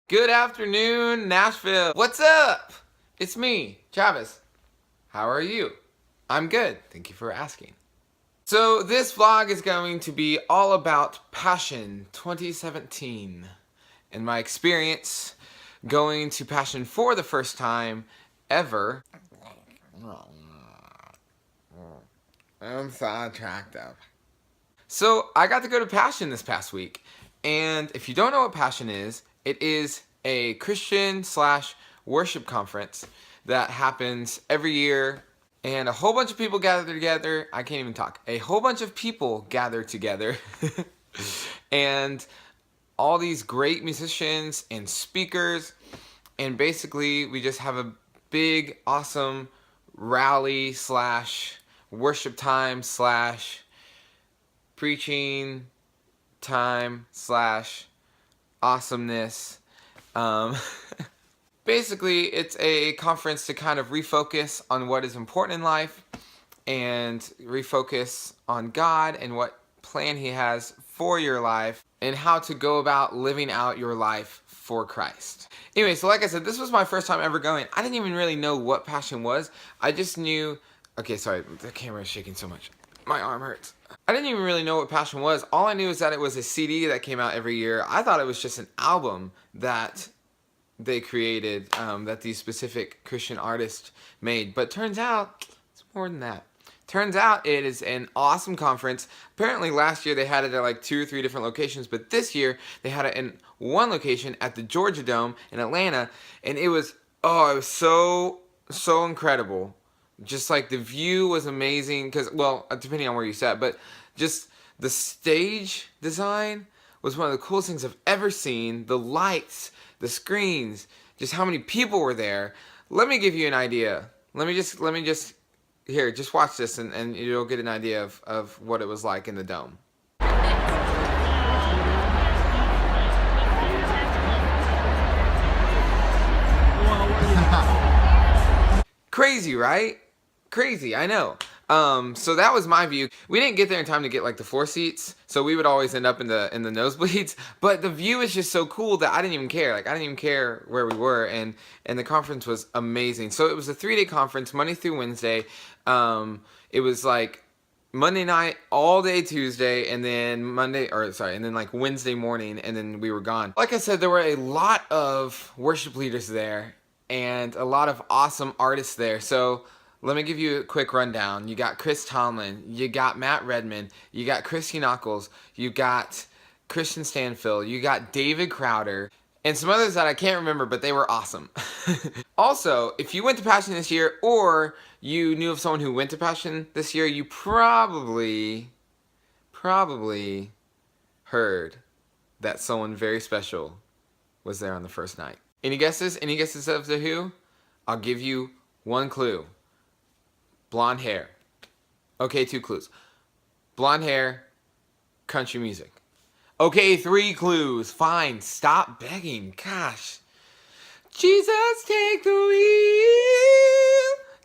Good afternoon, Nashville. What's up? It's me, Travis. How are you? I'm good. Thank you for asking. So this vlog is going to be all about Passion 2017 and my experience going to Passion for the first time ever. I'm so attractive. So I got to go to Passion this past week, and if you don't know what Passion is, it is a Christian / worship conference that happens every year, and a whole bunch of people gather together. I can't even talk. A whole bunch of people gather together, and all these great musicians and speakers, and basically we just have a big, awesome rally / worship time / preaching time / awesomeness. Basically, it's a conference to kind of refocus on what is important in life and refocus on God and what plan He has for your life and how to go about living out your life for Christ. Anyway, so like I said, this was my first time ever going. I didn't even really know what Passion was. I just knew... Okay, sorry, the camera is shaking so much. My arm hurts. I didn't even really know what Passion was. All I knew is that it was a CD that came out every year. I thought it was just an album that they created, that these specific Christian artists made. But turns out, it's more than that. Turns out it is an awesome conference. Apparently last year they had it at like 2 or 3 different locations, but this year they had it in one location at the Georgia Dome in Atlanta, and it was so incredible. Just like the view was amazing, because, well, depending on where you sat, but just the stage design was one of the coolest things I've ever seen. The lights, the screens, just how many people were there. Let me give you an idea. Let me just here, just watch this and you'll get an idea of what it was like in the dome. Crazy, right? Crazy, I know. So that was my view. We didn't get there in time to get like the floor seats, so we would always end up in the nosebleeds. But the view is just so cool that I didn't even care. Like I didn't even care where we were, and the conference was amazing. So it was a 3-day conference, Monday through Wednesday. It was like Monday night, all day Tuesday, and then like Wednesday morning, and then we were gone. Like I said, there were a lot of worship leaders there, and a lot of awesome artists there. So let me give you a quick rundown. You got Chris Tomlin, you got Matt Redman, you got Christy Knuckles, you got Christian Stanfill, you got David Crowder, and some others that I can't remember, but they were awesome. Also, if you went to Passion this year, or you knew of someone who went to Passion this year, you probably heard that someone very special was there on the first night. Any guesses? Any guesses of the who? I'll give you one clue. Blonde hair. Okay, 2 clues. Blonde hair, country music. Okay, 3 clues. Fine, stop begging. Gosh. Jesus, take the wheel.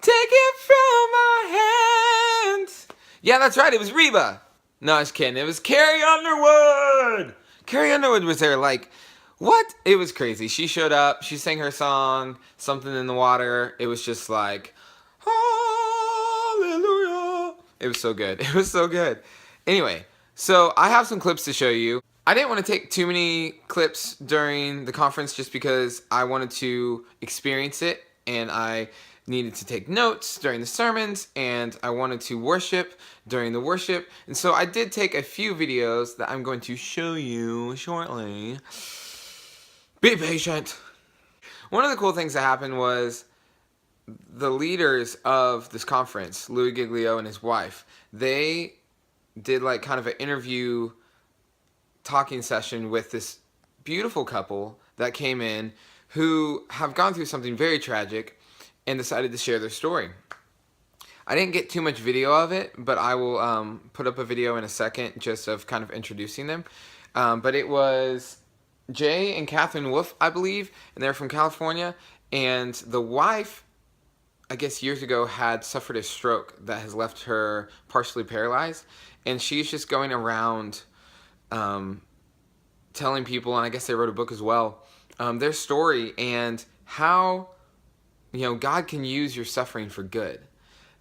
Take it from my hands. Yeah, that's right. It was Reba. No, I was kidding. It was Carrie Underwood. Carrie Underwood was there. Like, what? It was crazy. She showed up. She sang her song, Something in the Water. It was just like... It was so good. It was so good. Anyway, so I have some clips to show you. I didn't want to take too many clips during the conference just because I wanted to experience it, and I needed to take notes during the sermons, and I wanted to worship during the worship. And so I did take a few videos that I'm going to show you shortly. Be patient. One of the cool things that happened was the leaders of this conference, Louis Giglio and his wife, they did like kind of an interview talking session with this beautiful couple that came in who have gone through something very tragic and decided to share their story. I didn't get too much video of it, but I will put up a video in a second just of kind of introducing them. But it was Jay and Catherine Wolf, I believe, and they're from California, and the wife, I guess years ago, had suffered a stroke that has left her partially paralyzed, and she's just going around telling people, and I guess they wrote a book as well, their story and how, God can use your suffering for good.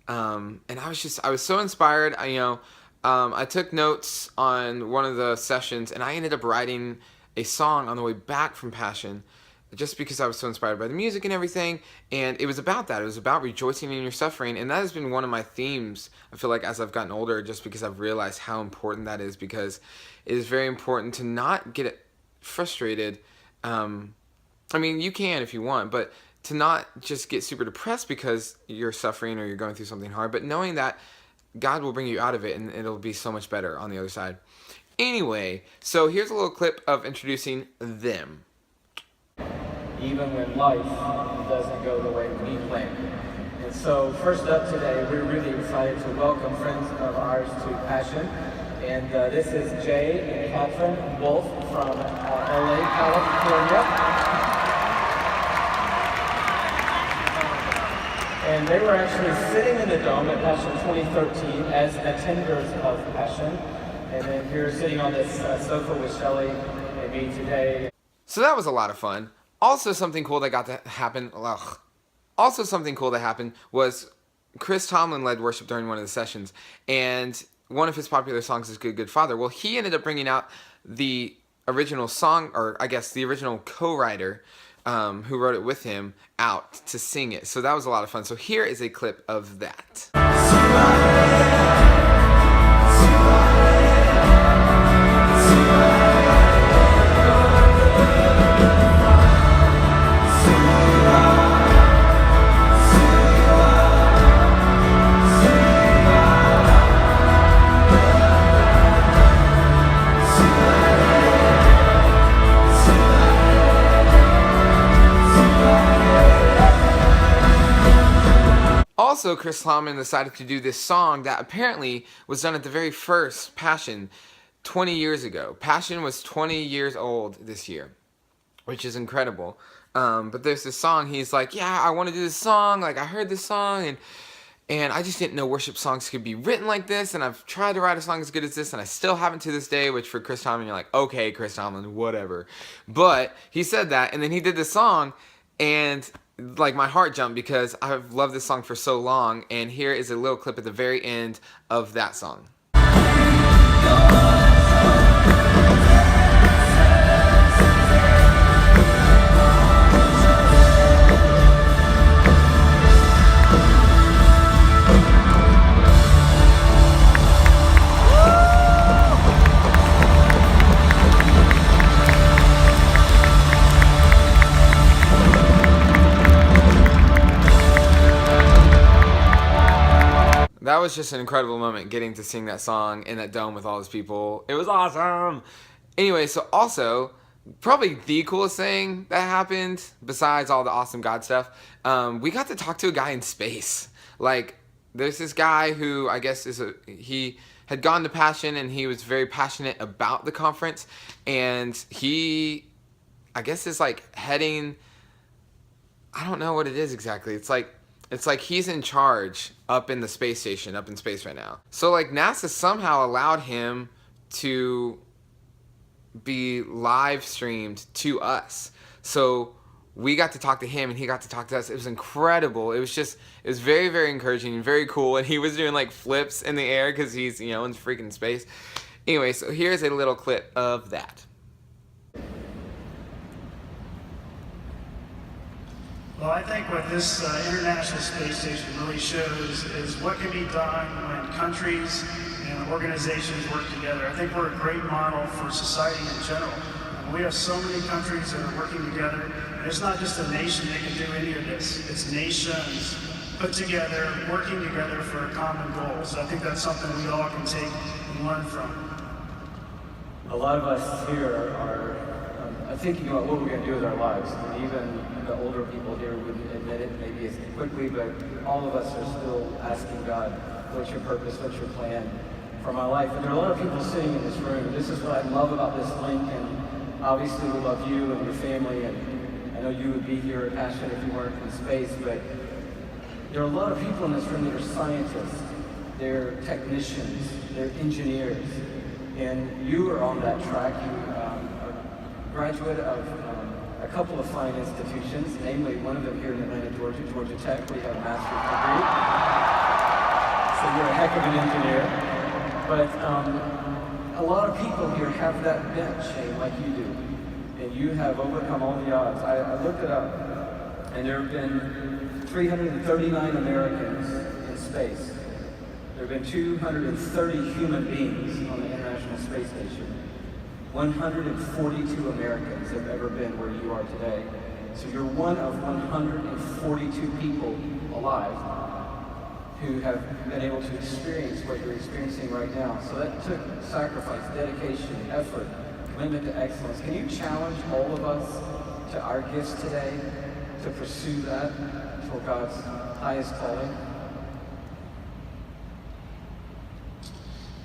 And I was so inspired. I took notes on one of the sessions, and I ended up writing a song on the way back from Passion, just because I was so inspired by the music and everything. And it was about that. It was about rejoicing in your suffering, and that has been one of my themes, I feel like, as I've gotten older, just because I've realized how important that is, because it is very important to not get frustrated. You can if you want, but to not just get super depressed because you're suffering or you're going through something hard, but knowing that God will bring you out of it and it'll be so much better on the other side. Anyway, so here's a little clip of introducing them. Even when life doesn't go the way we plan. And so first up today, we're really excited to welcome friends of ours to Passion. And this is Jay and Catherine Wolf from LA, California. And they were actually sitting in the Dome at Passion 2013 as attenders of Passion. And then here sitting on this sofa with Shelly and me today. So that was a lot of fun. Also something cool that got to happen. Also something cool that happened was Chris Tomlin led worship during one of the sessions. And one of his popular songs is Good, Good Father. Well, he ended up bringing out the original song, or I guess the original co-writer, who wrote it with him, out to sing it. So that was a lot of fun. So here is a clip of that. Also, Chris Tomlin decided to do this song that apparently was done at the very first Passion 20 years ago. Passion was 20 years old this year, which is incredible. But there's this song, he's like, yeah, I want to do this song. Like, I heard this song, and I just didn't know worship songs could be written like this, and I've tried to write a song as good as this, and I still haven't to this day, which for Chris Tomlin, you're like, okay, Chris Tomlin, whatever. But he said that, and then he did this song, and like my heart jumped because I've loved this song for so long, and here is a little clip at the very end of that song. That was just an incredible moment, getting to sing that song in that dome with all those people. It was awesome! Anyway, so also, probably the coolest thing that happened, besides all the awesome God stuff, we got to talk to a guy in space. Like, there's this guy who I guess he had gone to Passion, and he was very passionate about the conference, and he, I guess, is like heading, I don't know what it is exactly. It's like he's in charge up in the space station, up in space right now. So like NASA somehow allowed him to be live streamed to us. So we got to talk to him and he got to talk to us. It was incredible. It was very, very encouraging and very cool. And he was doing like flips in the air because he's, in freaking space. Anyway, so here's a little clip of that. Well, I think what this International Space Station really shows is what can be done when countries and organizations work together. I think we're a great model for society in general. We have so many countries that are working together. And it's not just a nation that can do any of this. It's nations put together, working together for a common goal. So I think that's something we all can take and learn from. A lot of us here are thinking about what we're going to do with our lives. And even the older people here wouldn't admit it maybe as quickly, but all of us are still asking God, what's your purpose, what's your plan for my life? And there are a lot of people sitting in this room. This is what I love about this link, and obviously we love you and your family, and I know you would be here at Passion if you weren't in space, but there are a lot of people in this room that are scientists, they're technicians, they're engineers, and you are on that track. You are a graduate of a couple of fine institutions, namely one of them here in Atlanta, Georgia, Georgia Tech, where you have a master's degree. So you're a heck of an engineer. But a lot of people here have that bent, Shane, like you do. And you have overcome all the odds. I looked it up, and there have been 339 Americans in space. There have been 230 human beings on the International Space Station. 142 Americans have ever been where you are today. So you're one of 142 people alive who have been able to experience what you're experiencing right now. So that took sacrifice, dedication, effort, commitment to excellence. Can you challenge all of us to our gifts today to pursue that for God's highest calling?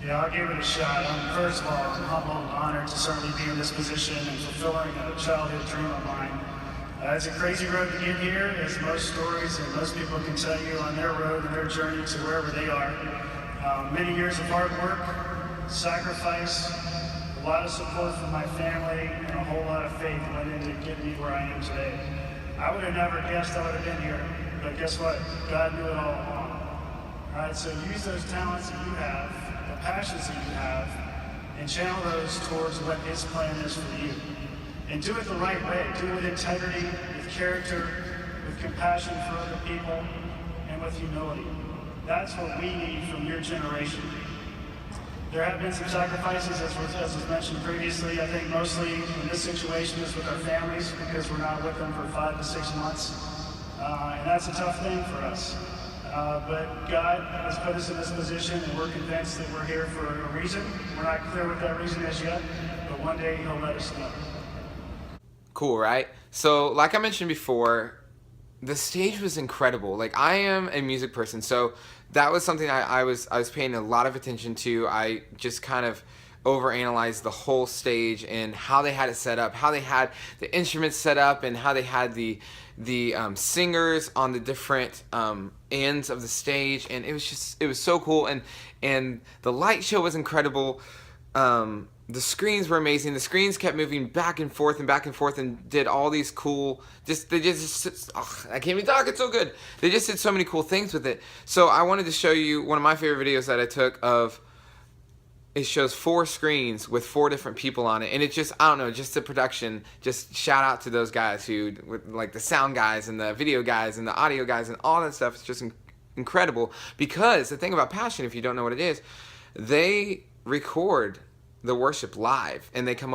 Yeah, I'll give it a shot. First of all, I'm humbled and honored to certainly be in this position and fulfilling a childhood dream of mine. It's a crazy road to get here, as most stories and most people can tell you on their road and their journey to wherever they are. Many years of hard work, sacrifice, a lot of support from my family, and a whole lot of faith went into getting me where I am today. I would have never guessed I would have been here, but guess what? God knew it all along. All right, so use those talents that you have, the passions that you have, and channel those towards what His plan is for you. And do it the right way. Do it with integrity, with character, with compassion for other people, and with humility. That's what we need from your generation. There have been some sacrifices, as was mentioned previously. I think mostly in this situation is with our families, because we're not with them for 5 to 6 months. And that's a tough thing for us. But God has put us in this position, and we're convinced that we're here for a reason. We're not clear what that reason is yet, but one day He'll let us know. Cool, right? So, like I mentioned before, the stage was incredible. Like, I am a music person, so that was something I was paying a lot of attention to. I just kind of overanalyzed the whole stage and how they had it set up, how they had the instruments set up, and how they had the singers on the different ends of the stage, and it was so cool. And the light show was incredible. The screens were amazing. The screens kept moving back and forth and did all these cool, I can't even talk, it's so good. They just did so many cool things with it. So I wanted to show you one of my favorite videos that I took of, it shows 4 screens with 4 different people on it. And it just, I don't know, just the production, just shout out to those guys who, like the sound guys and the video guys and the audio guys and all that stuff. It's just incredible. Because the thing about Passion, if you don't know what it is, they record the worship live, and they come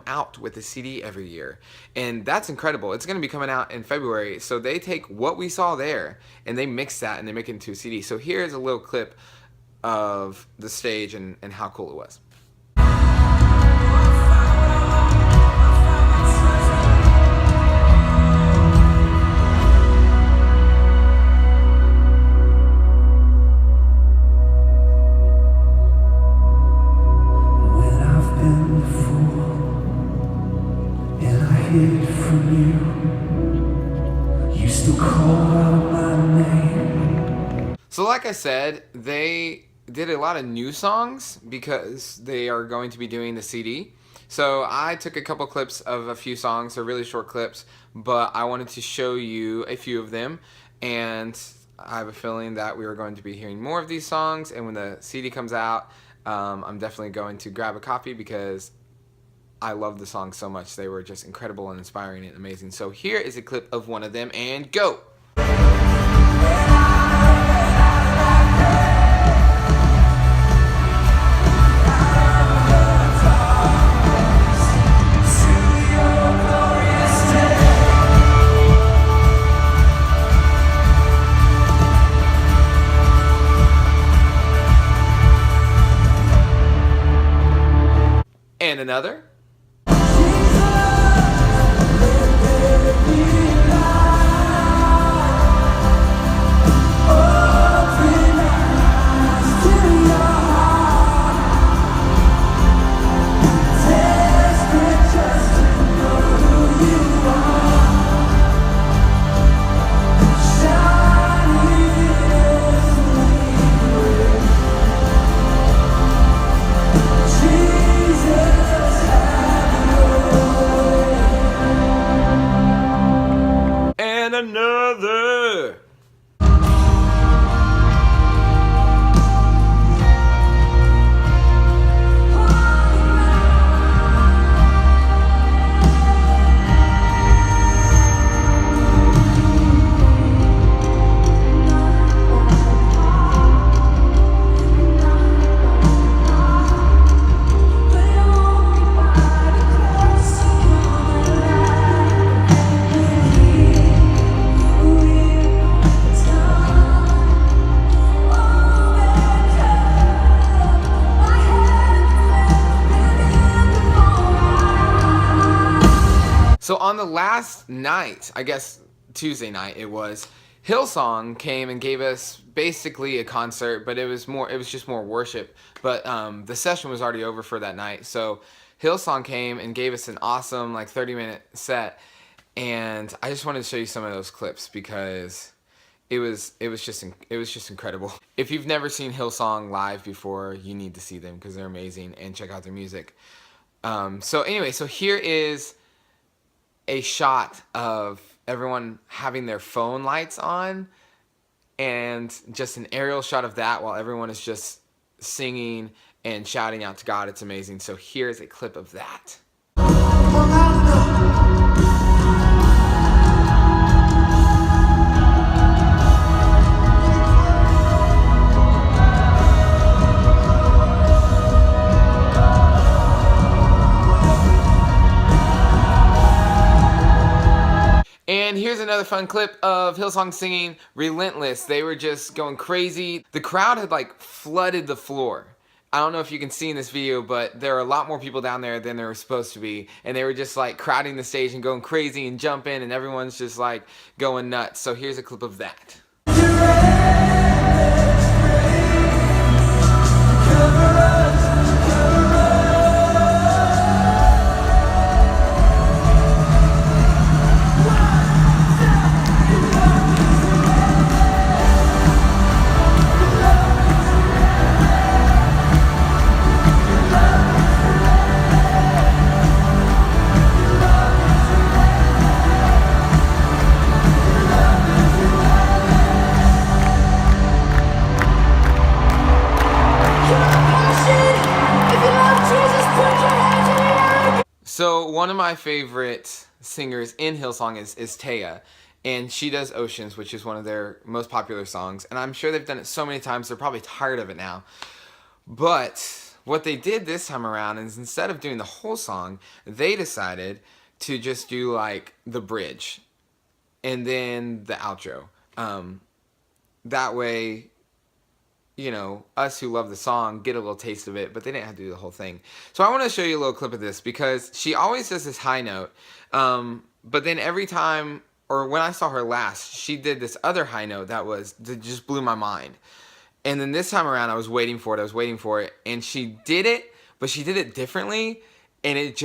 out with a CD every year, and that's incredible. It's going to be coming out in February. So they take what we saw there and they mix that and they make it into a CD. So here's a little clip of the stage and how cool it was. So like I said, they did a lot of new songs because they are going to be doing the CD. So I took a couple clips of a few songs. They're really short clips, but I wanted to show you a few of them. And I have a feeling that we are going to be hearing more of these songs. And when the CD comes out, I'm definitely going to grab a copy because I love the songs so much. They were just incredible and inspiring and amazing. So here is a clip of one of them, and go! And another. Jesus last night, I guess Tuesday night it was, Hillsong came and gave us basically a concert, but it was just more worship. But the session was already over for that night, so Hillsong came and gave us an awesome 30-minute set, and I just wanted to show you some of those clips because it was just incredible. If you've never seen Hillsong live before, you need to see them because they're amazing, and check out their music. So anyway, so here is a shot of everyone having their phone lights on, and just an aerial shot of that while everyone is just singing and shouting out to God. It's amazing. So here's a clip of that. And here's another fun clip of Hillsong singing Relentless. They were just going crazy. The crowd had flooded the floor. I don't know if you can see in this video, but there are a lot more people down there than there were supposed to be. And they were just crowding the stage and going crazy and jumping, and everyone's just going nuts. So here's a clip of that. So one of my favorite singers in Hillsong is Taya, and she does Oceans, which is one of their most popular songs, and I'm sure they've done it so many times they're probably tired of it now. But what they did this time around is, instead of doing the whole song, they decided to just do the bridge and then the outro. That way, us who love the song get a little taste of it, but they didn't have to do the whole thing. So I want to show you a little clip of this because she always does this high note, but then every time, or when I saw her last, she did this other high note that just blew my mind. And then this time around, I was waiting for it, and she did it, but she did it differently, and it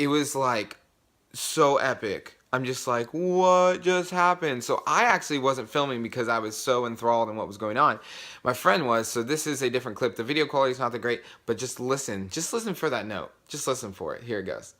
was so epic. I'm just what just happened? So I actually wasn't filming because I was so enthralled in what was going on. My friend was, so this is a different clip. The video quality is not that great, but just listen for that note. Just listen for it. Here it goes.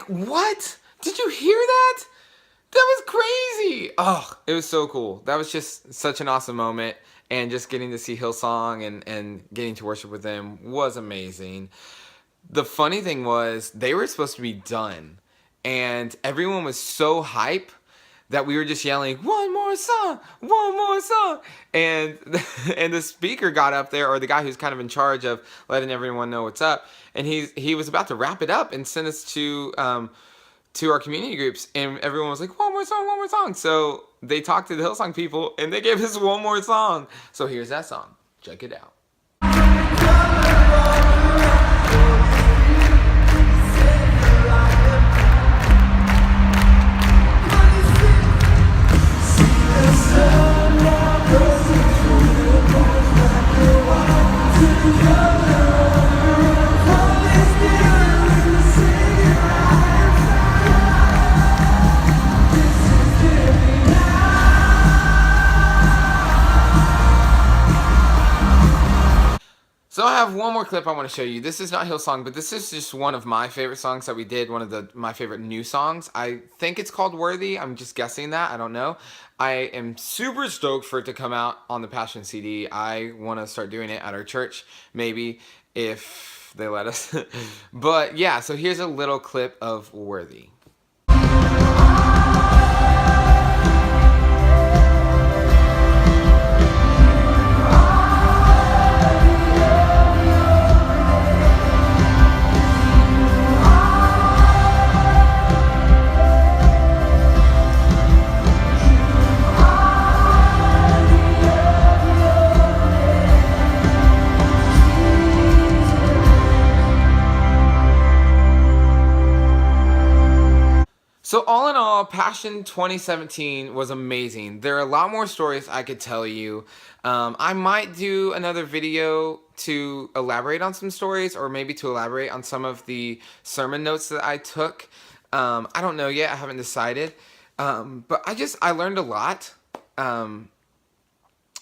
What? Did you hear that? That was crazy. Oh, it was so cool. That was just such an awesome moment. And just getting to see Hillsong and getting to worship with them was amazing. The funny thing was, they were supposed to be done. And everyone was so hype that we were just yelling, one more song, one more song. And the speaker got up there, or the guy who's kind of in charge of letting everyone know what's up, and he was about to wrap it up and send us to our community groups, and everyone was like, one more song, one more song. So they talked to the Hillsong people, and they gave us one more song. So here's that song. Check it out. So I have one more clip I want to show you. This is not Hillsong, but this is just one of my favorite songs that we did. One of my favorite new songs. I think it's called Worthy. I'm just guessing that. I don't know. I am super stoked for it to come out on the Passion CD. I want to start doing it at our church, maybe, if they let us. But yeah, so here's a little clip of Worthy. So all in all, Passion 2017 was amazing. There are a lot more stories I could tell you. I might do another video to elaborate on some stories, or maybe to elaborate on some of the sermon notes that I took. I don't know yet. I haven't decided. But I learned a lot. Oh,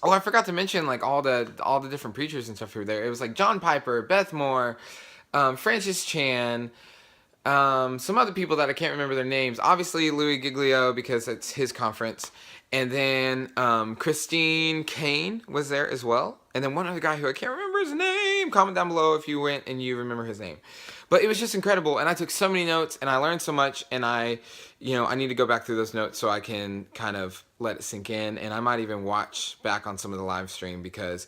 I forgot to mention like all the different preachers and stuff who were there. It was like John Piper, Beth Moore, Francis Chan. Some other people that I can't remember their names. Obviously Louis Giglio, because it's his conference. And then Christine Kane was there as well. And then one other guy who I can't remember his name. Comment down below if you went and you remember his name. But it was just incredible. And I took so many notes and I learned so much. And I need to go back through those notes so I can kind of let it sink in. And I might even watch back on some of the live stream, because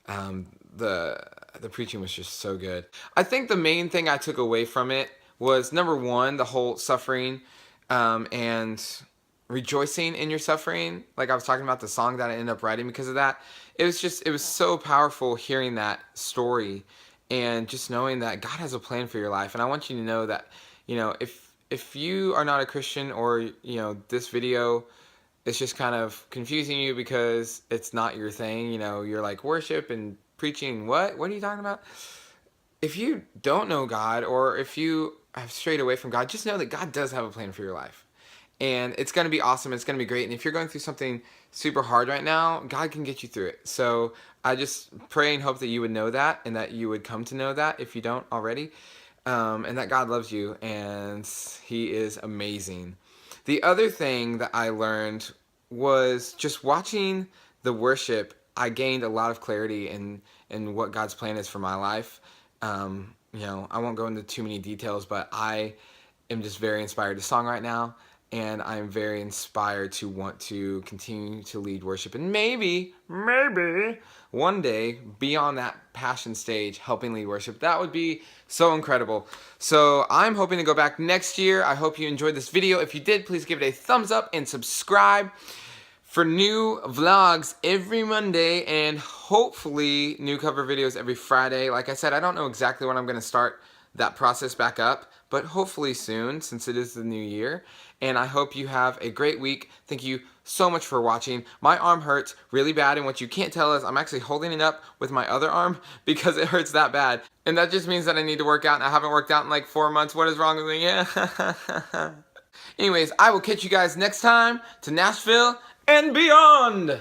the preaching was just so good. I think the main thing I took away from it was, number one, the whole suffering and rejoicing in your suffering. Like I was talking about the song that I ended up writing because of that. It was so powerful hearing that story and just knowing that God has a plan for your life. And I want you to know that, if you are not a Christian, or, this video is just kind of confusing you because it's not your thing, you're like, worship and preaching, what are you talking about? If you don't know God, or if you have strayed away from God, just know that God does have a plan for your life. And it's going to be awesome. It's going to be great. And if you're going through something super hard right now, God can get you through it. So I just pray and hope that you would know that, and that you would come to know that if you don't already. And that God loves you, and He is amazing. The other thing that I learned was just watching the worship. I gained a lot of clarity in what God's plan is for my life. I won't go into too many details, but I am just very inspired to song right now, and I'm very inspired to want to continue to lead worship, and maybe one day be on that Passion stage helping lead worship. That would be so incredible. So I'm hoping to go back next year. I hope you enjoyed this video. If you did, please give it a thumbs up and subscribe for new vlogs every Monday, and hopefully new cover videos every Friday. Like I said, I don't know exactly when I'm going to start that process back up, but hopefully soon, since it is the new year. And I hope you have a great week. Thank you so much for watching. My arm hurts really bad, and what you can't tell is I'm actually holding it up with my other arm because it hurts that bad. And that just means that I need to work out, and I haven't worked out in like 4 months. What is wrong with me? Yeah. Anyways, I will catch you guys next time to Nashville and beyond.